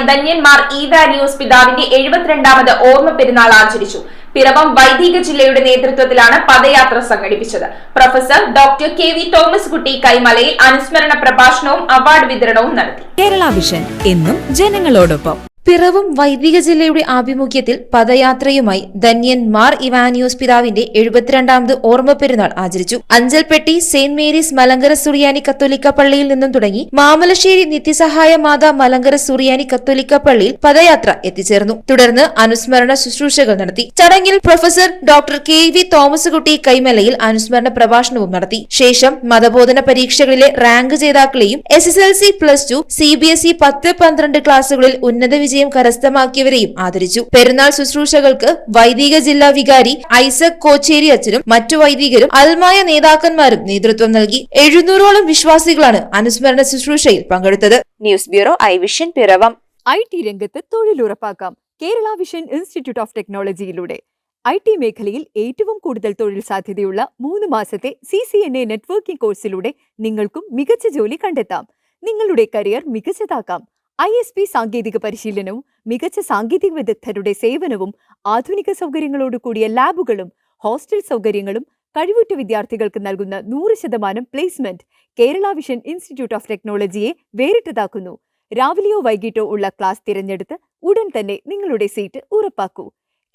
ധന്യന്മാർ ഈവാനിയോസ് പിതാവിന്റെ 72ാമത് ഓർമ്മ പെരുന്നാൾ ആചരിച്ചു. പിറവം വൈദിക ജില്ലയുടെ നേതൃത്വത്തിലാണ് പദയാത്ര സംഘടിപ്പിച്ചത്. Professor doctor K V. തോമസ് കുട്ടി കൈമലയിൽ അനുസ്മരണ പ്രഭാഷണവും അവാർഡ് വിതരണവും നടത്തി. കേരള വിഷൻ എന്നും ജനങ്ങളോടൊപ്പം. പിറവം വൈദിക ജില്ലയുടെ ആഭിമുഖ്യത്തിൽ പദയാത്രയുമായി ധന്യൻ മാർ ഇവാനിയോസ് പിതാവിന്റെ 72ാമത് ഓർമ്മ പെരുന്നാൾ ആചരിച്ചു. അഞ്ചൽപ്പെട്ടി സെന്റ് മേരീസ് മലങ്കര സുറിയാനി കത്തോലിക്ക പള്ളിയിൽ നിന്നും തുടങ്ങി മാമലശ്ശേരി നിത്യസഹായ മാതാ മലങ്കര സുറിയാനി കത്തോലിക്ക പള്ളിയിൽ പദയാത്ര എത്തിച്ചേർന്നു. തുടർന്ന് അനുസ്മരണ ശുശ്രൂഷകൾ നടത്തി. ചടങ്ങിൽ പ്രൊഫസർ ഡോക്ടർ കെ.വി. തോമസ് കുട്ടി കൈമലയിൽ അനുസ്മരണ പ്രഭാഷണവും നടത്തി. ശേഷം മതബോധന പരീക്ഷകളിലെ റാങ്ക് ജേതാക്കളെയും SSLC +2 CBSE 10-12 ക്ലാസുകളിൽ ഉന്നത വിജയം കരസ്ഥമാക്കിയവരെയും ആദരിച്ചു. പെരുന്നാൾ ശുശ്രൂഷകൾക്ക് വൈദിക ജില്ലാ വികാരി ഐസക് കോച്ചേരി അച്ഛനും മറ്റു വൈദികരും അൽമായ നേതാക്കന്മാരും നേതൃത്വം നൽകി. 700ഓളം വിശ്വാസികളാണ് അനുസ്മരണ ശുശ്രൂഷയിൽ പങ്കെടുത്തത്. News bureau I Vision Piravam. IT രംഗത്ത് തൊഴിലുറപ്പാക്കാം കേരള വിഷൻ ഇൻസ്റ്റിറ്റ്യൂട്ട് ഓഫ് ടെക്നോളജിയിലൂടെ. IT മേഖലയിൽ ഏറ്റവും കൂടുതൽ തൊഴിൽ സാധ്യതയുള്ള 3 മാസത്തെ CCNA നെറ്റ്വർക്കിംഗ് കോഴ്സിലൂടെ നിങ്ങൾക്കും മികച്ച ജോലി കണ്ടെത്താം. നിങ്ങളുടെ കരിയർ മികച്ചതാക്കാം. ISP സാങ്കേതിക പരിശീലനവും മികച്ച സാങ്കേതിക വിദഗ്ധരുടെ സേവനവും ആധുനിക സൗകര്യങ്ങളോട് കൂടിയ ലാബുകളും ഹോസ്റ്റൽ സൗകര്യങ്ങളും കഴിവുറ്റ വിദ്യാർത്ഥികൾക്ക് നൽകുന്ന 100% placement Kerala Vision Institute of ടെക്നോളജിയെ വേറിട്ടതാക്കുന്നു. രാവിലെയോ വൈകിട്ടോ ഉള്ള ക്ലാസ് തിരഞ്ഞെടുത്ത് ഉടൻ തന്നെ നിങ്ങളുടെ സീറ്റ് ഉറപ്പാക്കൂ.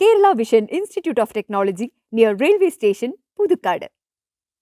Kerala Vision Institute of Technology, near railway station, Puthukkad.